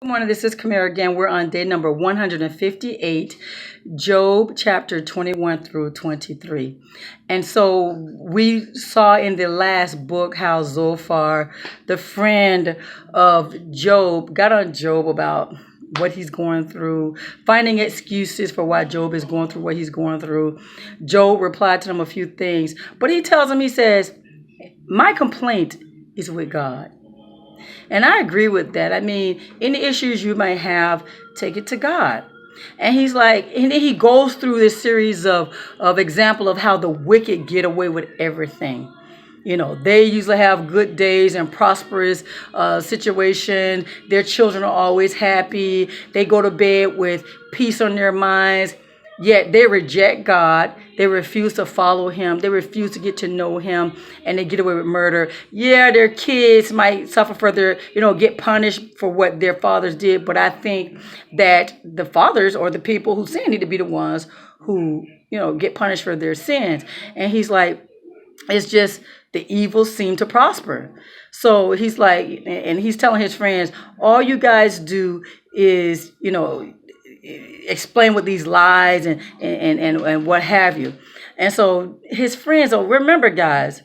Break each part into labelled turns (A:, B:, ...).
A: Good morning. This is Kamera again. We're on day number 158, Job chapter 21 through 23. And so we saw in the last book how Zophar, the friend of Job, got on Job about what he's going through, finding excuses for why Job is going through what he's going through. Job replied to him a few things, but he tells him, he says, my complaint is with God. And I agree with that. I mean, any issues you may have, take it to God. And he's like, and then he goes through this series of example of how the wicked get away with everything. You know, they usually have good days and prosperous situation. Their children are always happy. They go to bed with peace on their minds. Yet they reject God. They refuse to follow him. They refuse to get to know him, and they get away with murder. Yeah, their kids might suffer for their, get punished for what their fathers did. But I think that the fathers or the people who sin need to be the ones who, get punished for their sins. And he's like, it's just the evil seem to prosper. So he's like, and he's telling his friends, all you guys do is, explain with these lies and what have you. And so his friends, remember guys,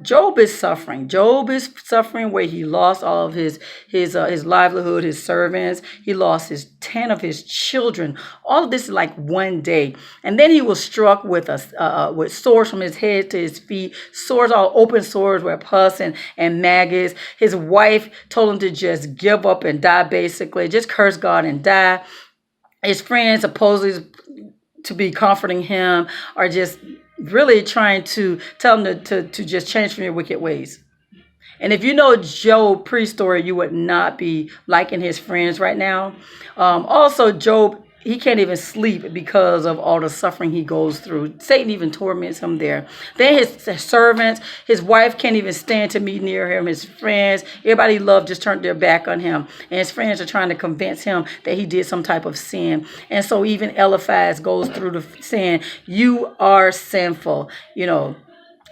A: Job is suffering. Job is suffering where he lost all of his livelihood, his servants. He lost his 10 of his children. All of this is like one day. And then he was struck with with sores from his head to his feet, sores, all open sores with pus and maggots. His wife told him to just give up and die, basically. Just curse God and die. His friends, supposedly to be comforting him, are just really trying to tell him to just change from your wicked ways. And if you know Job pre-story, you would not be liking his friends right now. Also, Job, he can't even sleep because of all the suffering he goes through. Satan even torments him there. Then his servants, his wife can't even stand to be near him. His friends, everybody he loved just turned their back on him. And his friends are trying to convince him that he did some type of sin. And so even Eliphaz goes through the saying, you are sinful,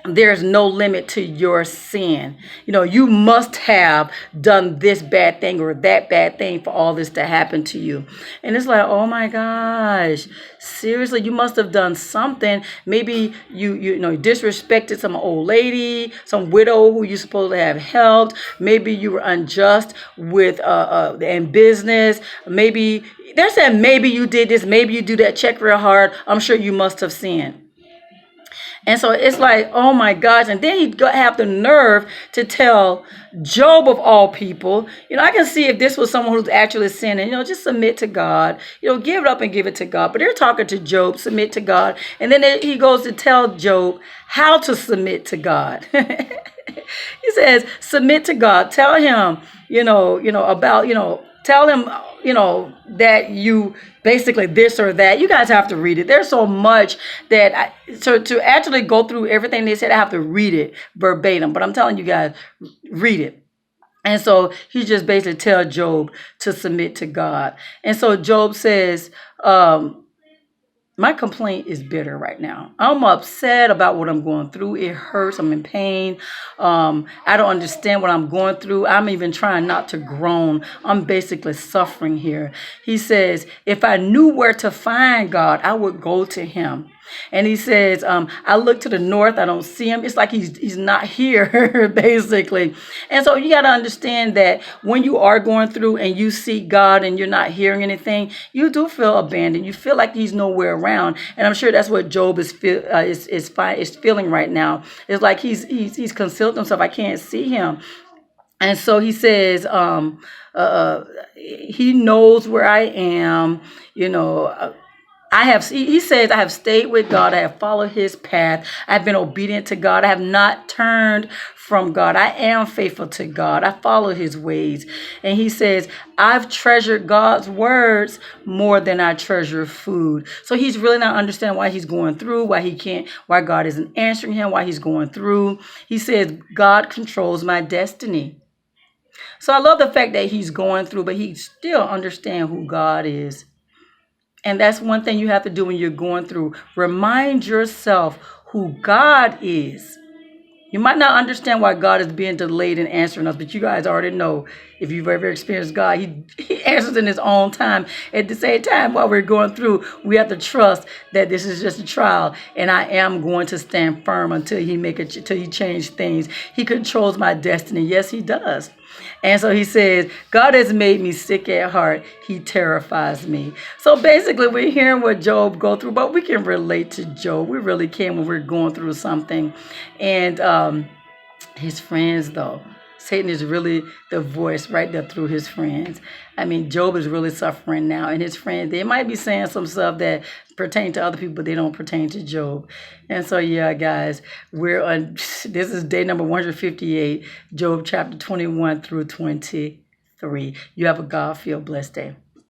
A: there's no limit to your sin. You must have done this bad thing or that bad thing for all this to happen to you. And it's like, oh my gosh, seriously, you must have done something. Maybe you disrespected some old lady, some widow who you supposed to have helped. Maybe you were unjust with in business. Maybe they're saying maybe you did this, maybe you do that. Check real hard. I'm sure you must have sinned. And so it's like, oh my gosh. And then he'd have the nerve to tell Job of all people, I can see if this was someone who's actually sinning, just submit to God, give it up and give it to God. But they're talking to Job, submit to God. And then he goes to tell Job how to submit to God. He says, submit to God. Tell him, tell him, that you basically this or that. You guys have to read it. There's so much that to actually go through everything they said, I have to read it verbatim. But I'm telling you guys, read it. And so he just basically tell Job to submit to God. And so Job says, my complaint is bitter right now. I'm upset about what I'm going through. It hurts. I'm in pain. I don't understand what I'm going through. I'm even trying not to groan. I'm basically suffering here. He says, if I knew where to find God, I would go to him. And he says, I look to the north, I don't see him. It's like he's not here, basically. And so you got to understand that when you are going through and you seek God and you're not hearing anything, you do feel abandoned. You feel like he's nowhere around. And I'm sure that's what Job is feeling right now. It's like he's concealed himself. I can't see him. And so he says, he knows where I am, he says, I have stayed with God. I have followed his path. I've been obedient to God. I have not turned from God. I am faithful to God. I follow his ways. And he says, I've treasured God's words more than I treasure food. So he's really not understanding why he's going through, why God isn't answering him, why he's going through. He says, God controls my destiny. So I love the fact that he's going through, but he still understands who God is. And that's one thing you have to do when you're going through. Remind yourself who God is. You might not understand why God is being delayed in answering us, but you guys already know, if you've ever experienced God, he answers in his own time. At the same time, while we're going through, we have to trust that this is just a trial, and I am going to stand firm until till he changes things. He controls my destiny. Yes, he does. And so he says, God has made me sick at heart. He terrifies me. So basically, we're hearing what Job go through, but we can relate to Job. We really can when we're going through something. And his friends, though. Satan is really the voice right there through his friends. I mean, Job is really suffering now. And his friends, they might be saying some stuff that pertain to other people, but they don't pertain to Job. And so, yeah, guys, this is day number 158, Job chapter 21 through 23. You have a God-filled blessed day.